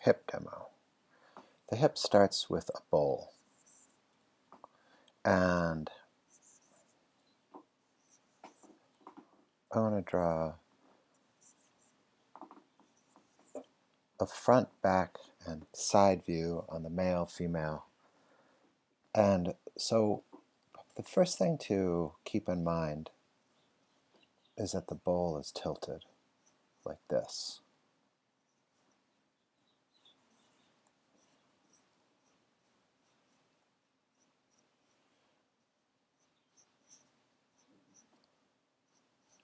hip demo. The hip starts with a bowl, and I want to draw a front, back, and side view on the male, female. And so the first thing to keep in mind is that the bowl is tilted like this.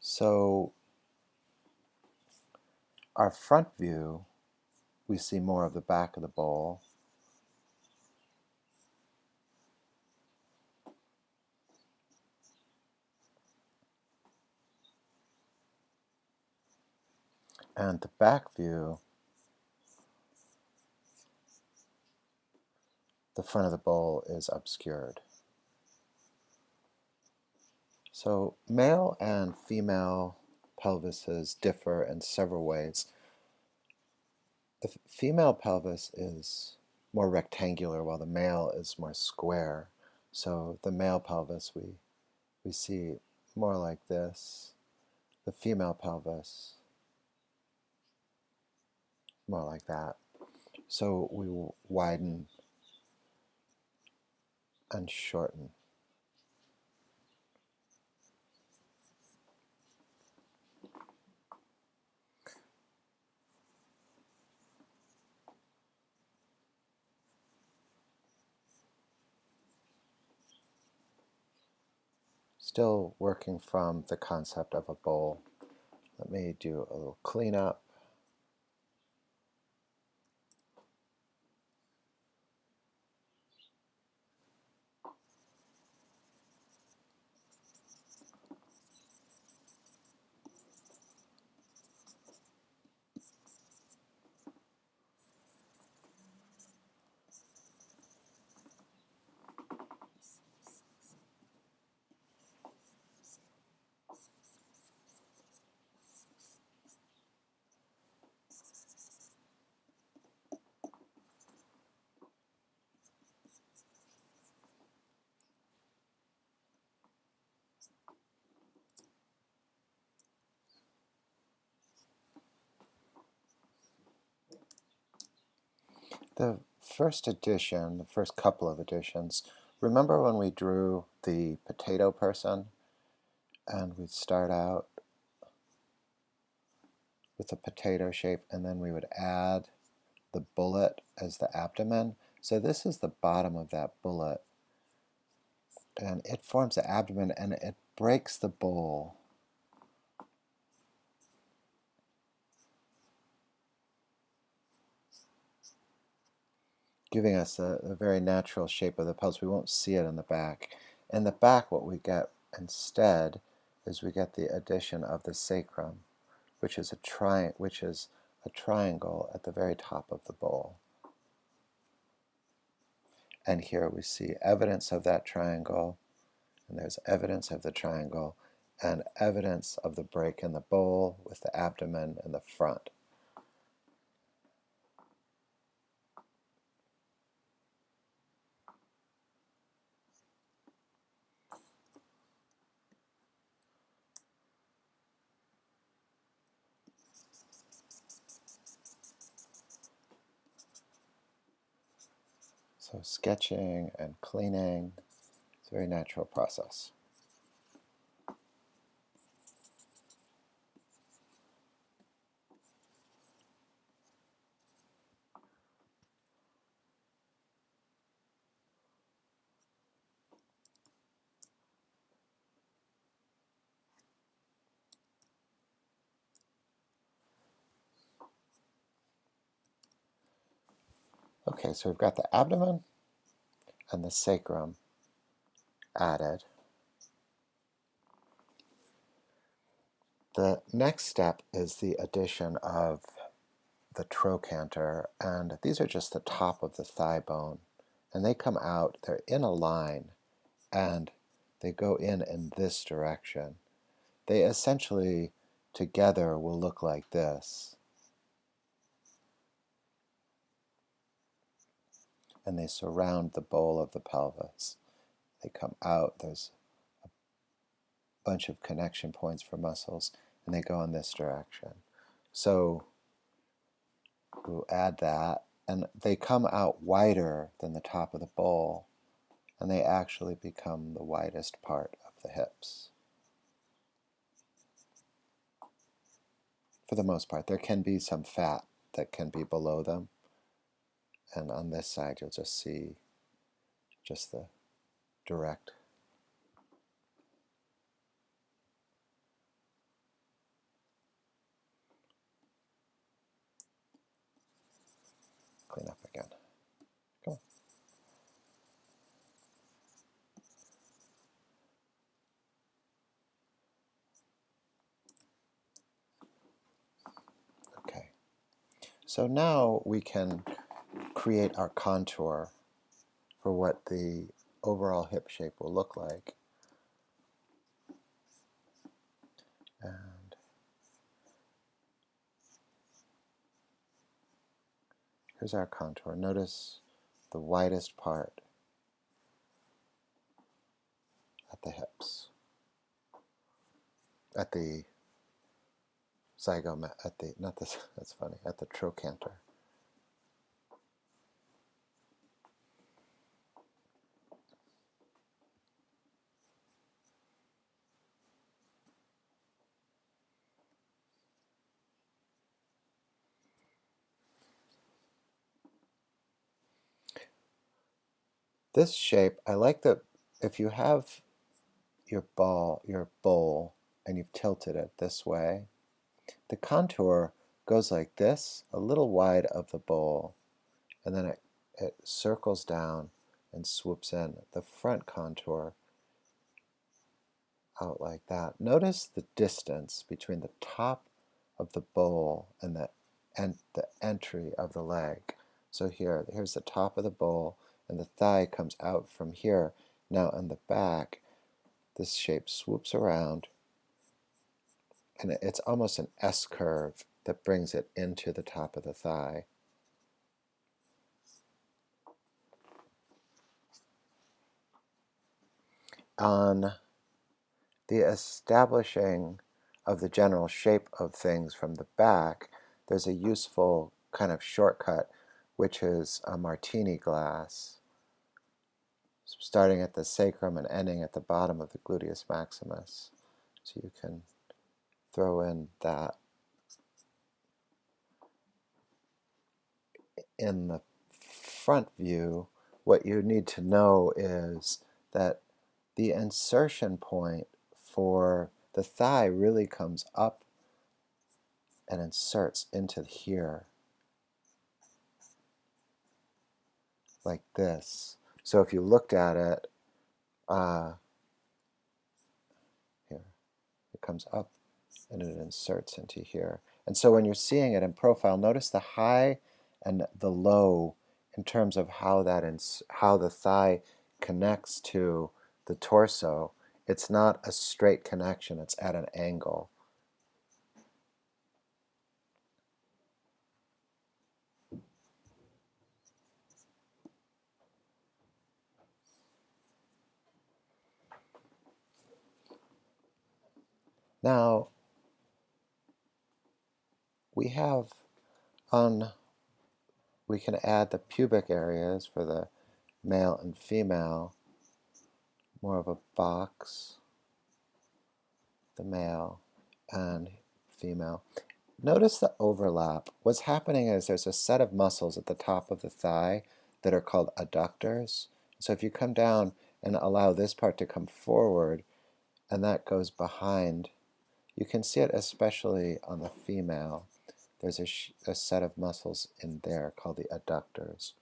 So our front view, we see more of the back of the bowl. And the back view, the front of the bowl is obscured. So male and female pelvises differ in several ways. The female pelvis is more rectangular while the male is more square. So the male pelvis we see more like this. The female pelvis more like that. So we will widen and shorten. Still working from the concept of a bowl. Let me do a little cleanup. The first edition, the first couple of editions, remember when we drew the potato person and we'd start out with a potato shape and then we would add the bullet as the abdomen? So this is the bottom of that bullet, and it forms the abdomen and it breaks the bowl. Giving us a very natural shape of the pelvis. We won't see it in the back. In the back, what we get instead is we get the addition of the sacrum, which is a triangle at the very top of the bowl. And here we see evidence of that triangle, and there's evidence of the triangle, and evidence of the break in the bowl with the abdomen in the front. So sketching and cleaning, it's a very natural process. Okay, so we've got the abdomen and the sacrum added. The next step is the addition of the trochanter, and these are just the top of the thigh bone, and they come out, they're in a line, and they go in this direction. They essentially together will look like this. and they surround the bowl of the pelvis. They come out, there's a bunch of connection points for muscles, and they go in this direction. So we'll add that, and they come out wider than the top of the bowl, and they actually become the widest part of the hips. For the most part, there can be some fat that can be below them, and on this side you'll just see just the direct. Clean up again. Come on. Okay. So now we can create our contour for what the overall hip shape will look like. And here's our contour. Notice the widest part at the hips, at the zygomatic, at the, not this, that's funny, at the trochanter. This shape, I like that if you have your bowl, and you've tilted it this way, the contour goes like this, a little wide of the bowl, and then it circles down and swoops in. The front contour out like that. Notice the distance between the top of the bowl and the entry of the leg. So here's the top of the bowl, and the thigh comes out from here. Now in the back, this shape swoops around, and it's almost an S curve that brings it into the top of the thigh. On the establishing of the general shape of things from the back, there's a useful kind of shortcut, which is a martini glass, starting at the sacrum and ending at the bottom of the gluteus maximus. So you can throw in that in the front view. What you need to know is that the insertion point for the thigh really comes up and inserts into here, like this. So if you looked at it, here, it comes up and it inserts into here. And so when you're seeing it in profile, notice the high and the low in terms of how the thigh connects to the torso. It's not a straight connection, it's at an angle. Now, we can add the pubic areas for the male and female, more of a box, the male and female. Notice the overlap. What's happening is there's a set of muscles at the top of the thigh that are called adductors. So if you come down and allow this part to come forward, and that goes behind, you can see it especially on the female. There's a set of muscles in there called the adductors.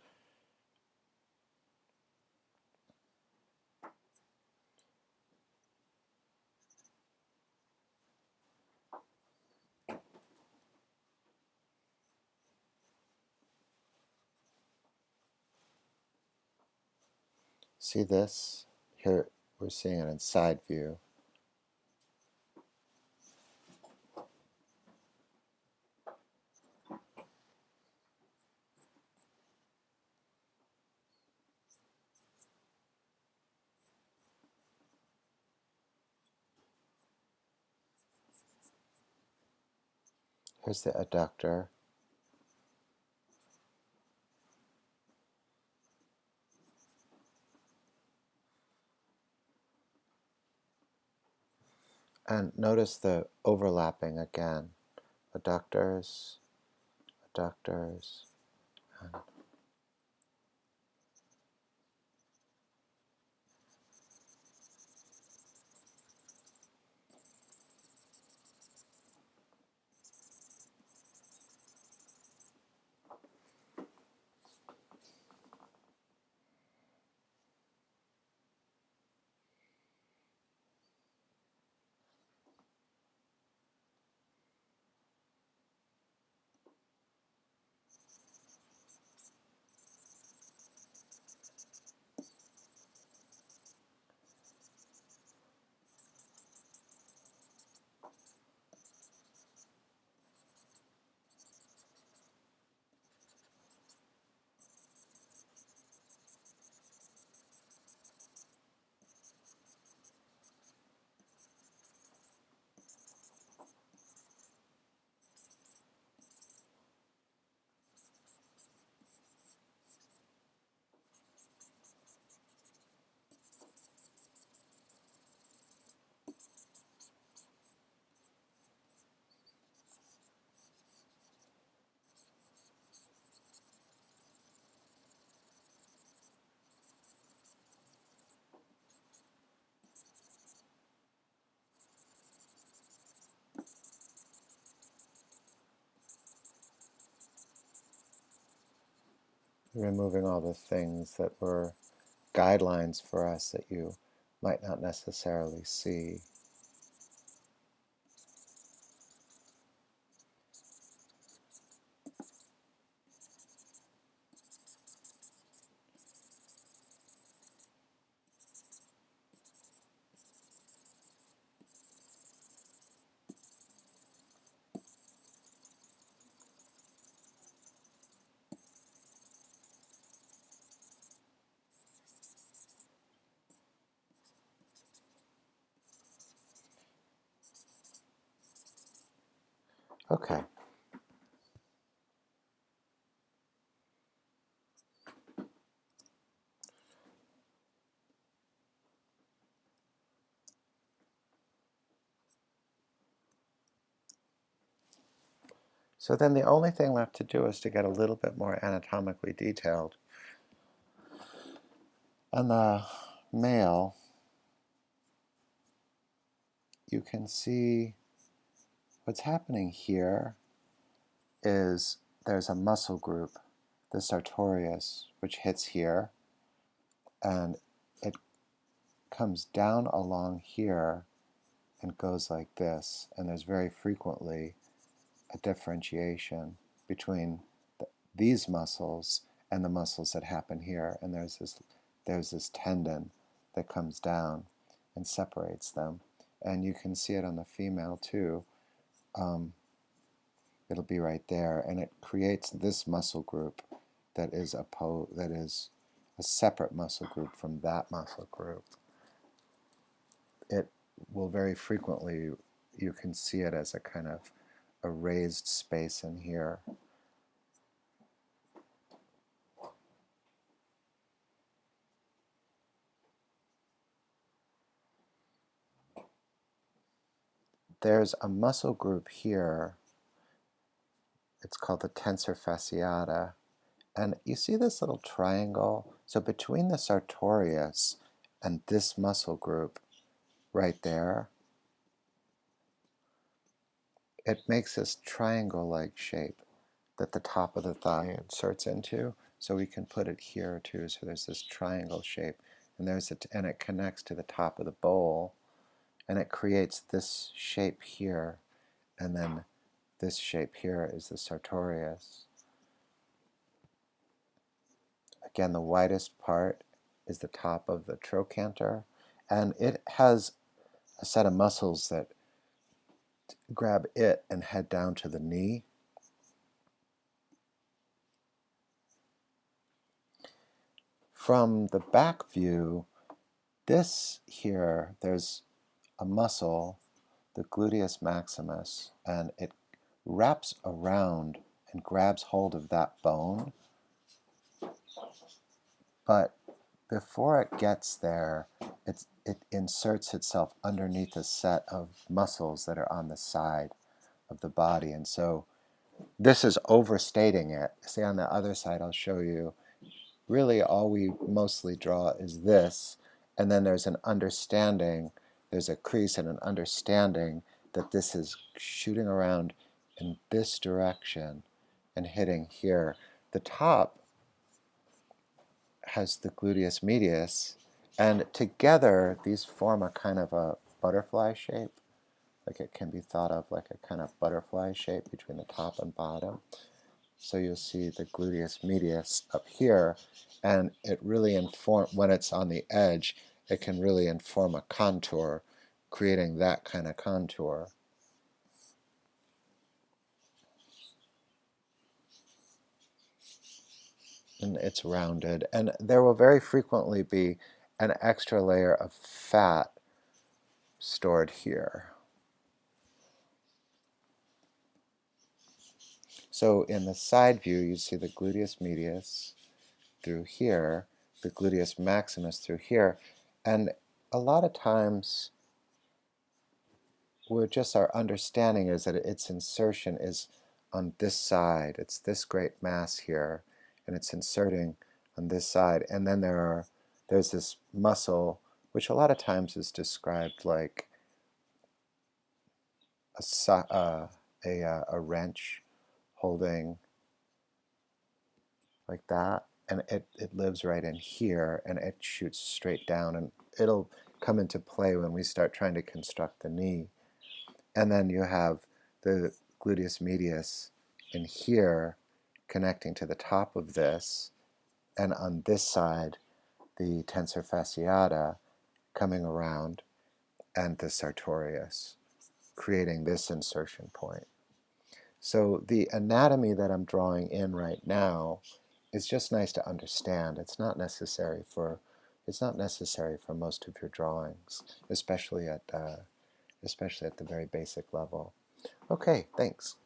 See this? Here we're seeing it in side view. Here's the adductor. And notice the overlapping again. Adductors, adductors, and removing all the things that were guidelines for us that you might not necessarily see. Okay. So then the only thing left to do is to get a little bit more anatomically detailed. On the male, you can see what's happening here is there's a muscle group, the sartorius, which hits here, and it comes down along here and goes like this. And there's very frequently a differentiation between these muscles and the muscles that happen here. And there's this tendon that comes down and separates them. And you can see it on the female too. It'll be right there, and it creates this muscle group that is a separate muscle group from that muscle group. It will very frequently, you can see it as a kind of a raised space in here. There's a muscle group here. It's called the tensor fasciata. And you see this little triangle? So between the sartorius and this muscle group right there, it makes this triangle-like shape that the top of the thigh inserts into. So we can put it here too. So there's this triangle shape, and and it connects to the top of the bowl, and it creates this shape here, and then this shape here is the sartorius. Again, the widest part is the top of the trochanter, and it has a set of muscles that grab it and head down to the knee. From the back view, this here, there's a muscle, the gluteus maximus, and it wraps around and grabs hold of that bone, but before it gets there, it inserts itself underneath a set of muscles that are on the side of the body. And so this is overstating it. See, on the other side, I'll show you, really all we mostly draw is this, and then there's an understanding, there's a crease and an understanding that this is shooting around in this direction and hitting here. The top has the gluteus medius, and together these form a kind of a butterfly shape. Like it can be thought of like a kind of butterfly shape between the top and bottom. So you'll see the gluteus medius up here, and it really when it's on the edge, it can really inform a contour, creating that kind of contour. And it's rounded, and there will very frequently be an extra layer of fat stored here. So in the side view, you see the gluteus medius through here, the gluteus maximus through here, and a lot of times our understanding is that its insertion is on this side. It's this great mass here, and it's inserting on this side. And then there's this muscle, which a lot of times is described like a wrench holding like that, and it lives right in here, and it shoots straight down, and it'll come into play when we start trying to construct the knee. And then you have the gluteus medius in here connecting to the top of this, and on this side the tensor fasciata coming around, and the sartorius, creating this insertion point. So the anatomy that I'm drawing in right now is just nice to understand. It's not necessary for most of your drawings, especially at the very basic level. Okay, thanks.